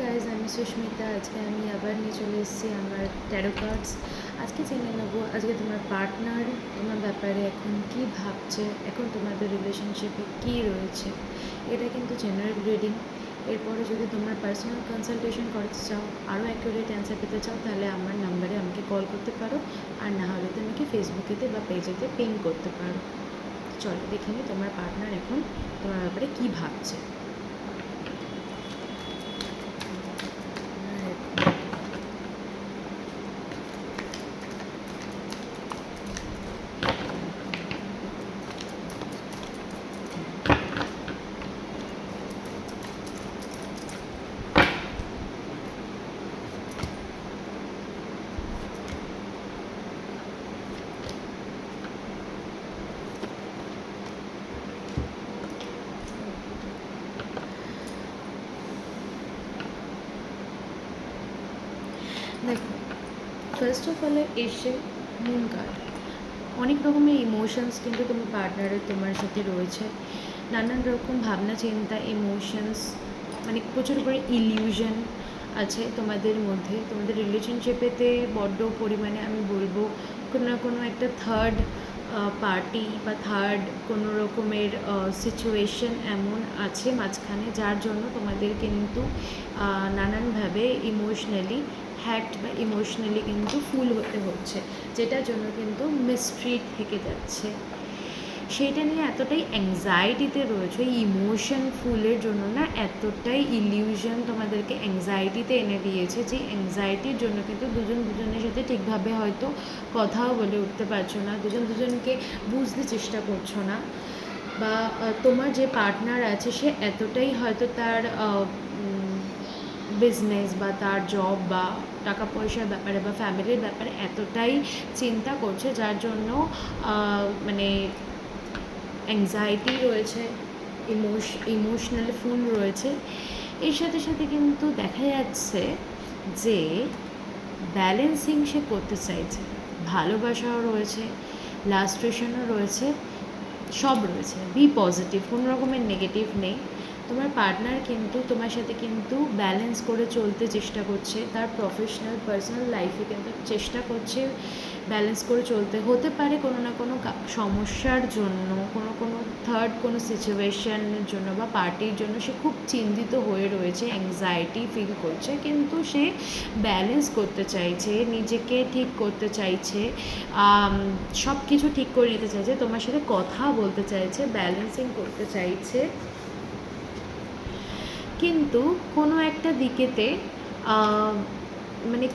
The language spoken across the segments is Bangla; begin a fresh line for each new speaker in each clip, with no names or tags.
গাইজ, আমি সুস্মিতা। আজকে আমি আবার নিয়ে চলে এসেছি আমার ট্যারো কার্ডস। আজকে জেনে নেবো আজকে তোমার পার্টনার তোমার ব্যাপারে এখন কি ভাবছে, এখন তোমাদের রিলেশনশিপে কী রয়েছে। এটা কিন্তু জেনারেল রিডিং। এরপরে যদি তোমরা পার্সোনাল কনসালটেশন করতে চাও, আরও অ্যাকুরেট অ্যান্সার পেতে চাও, তাহলে আমার নাম্বারে আমাকে কল করতে পারো, আর না হলে তুমি আমাকে ফেসবুকেতে বা পেজেতে পিং করতে পারো। চলো দেখে নিই তোমার পার্টনার এখন তোমার ব্যাপারে কী ভাবছে। দেখো, ফার্স্ট অফ অল এসে মুন কার্ড। অনেক রকমের ইমোশনস কিন্তু তোমার পার্টনারের তোমার সাথে রয়েছে, নানান রকম ভাবনা চিন্তা, ইমোশনস, মানে প্রচুর করে ইলিউশন আছে তোমাদের মধ্যে। তোমাদের রিলেশনশিপেতে বড্ড পরিমাণে আমি বলবো কোনো না কোনো একটা থার্ড পার্টি বা থার্ড কোনো রকমের সিচুয়েশন এমন আছে মাঝখানে, যার জন্য তোমাদের কিন্তু নানানভাবে ইমোশনালি হ্যাক্ট বা ইমোশনালি কিন্তু ফুল হতে হচ্ছে, যেটার জন্য কিন্তু মিসট্রিট থেকে যাচ্ছে। সেটা নিয়ে এতটাই অ্যাংজাইটিতে রয়েছে, ইমোশন ফুলের জন্য না এতটাই ইলিউশন তোমাদেরকে অ্যাংজাইটিতে এনে দিয়েছে, যে অ্যাংজাইটির জন্য কিন্তু দুজনের সাথে ঠিকভাবে হয়তো কথাও বলে উঠতে পারছো না, দুজনকে বুঝতে চেষ্টা করছো না, বা তোমার যে পার্টনার আছে সে এতটাই হয়তো তার বিজনেস বা তার জব বা টাকা পয়সার ব্যাপারে বা ফ্যামিলির ব্যাপারে এতটাই চিন্তা করছে, যার জন্য মানে অ্যাংজাইটি রয়েছে, ইমোশনালি ফুল রয়েছে। এর সাথে সাথে কিন্তু দেখা যাচ্ছে যে ব্যালেন্সিং সে করতে চাইছে, ভালোবাসাও রয়েছে, লাস্ট্রেশনও রয়েছে, সব রয়েছে। বি পজিটিভ, কোনো রকমের নেগেটিভ নেই। তোমার পার্টনার কিন্তু তোমার সাথে কিন্তু ব্যালেন্স করে চলতে চেষ্টা করছে, তার প্রফেশনাল পার্সোনাল লাইফে কিন্তু চেষ্টা করছে ব্যালেন্স করে চলতে। হতে পারে কোনো না কোনো সমস্যার জন্য, কোনো থার্ড কোনো সিচুয়েশনের জন্য বা পার্টির জন্য সে খুব চিন্তিত হয়ে রয়েছে, অ্যাংজাইটি ফিল করছে, কিন্তু সে ব্যালেন্স করতে চাইছে, নিজেকে ঠিক করতে চাইছে, সব কিছু ঠিক করে নিতে চাইছে, তোমার সাথে কথা বলতে চাইছে, ব্যালেন্সিং করতে চাইছে। কিন্তু কোনো একটা দিকেতে মানে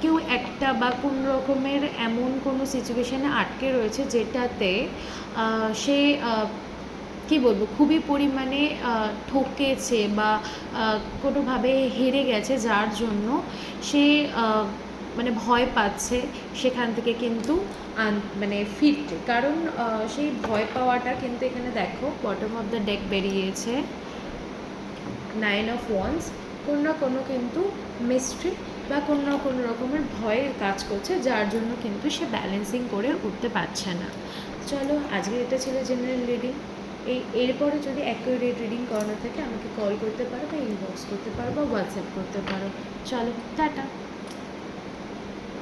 কেউ একটা বা কোনো রকমের এমন কোনো সিচুয়েশানে আটকে রয়েছে, যেটাতে সে কী বলবো, খুবই পরিমাণে ঠকেছে বা কোনোভাবে হেরে গেছে, যার জন্য সে মানে ভয় পাচ্ছে সেখান থেকে কিন্তু মানে ফিরতে। কারণ সেই ভয় পাওয়াটা কিন্তু এখানে দেখো বটম অফ দ্য ডেক বেরিয়েছে 9 অফ ওয়ান্স। কোনো না কোনো কিন্তু মিস্ট্রি বা কোনো না কোনো রকমের ভয়ের কাজ করছে, যার জন্য কিন্তু সে ব্যালেন্সিং করে উঠতে পারছে না। চলো, আজকে এটা ছিল জেনারেল রিডিং। এরপরে যদি অ্যাকুরেট রিডিং করানো থাকে আমাকে কল করতে পারো বা ইনবক্স করতে পারো বা হোয়াটসঅ্যাপ করতে পারো। চলো, টাটা।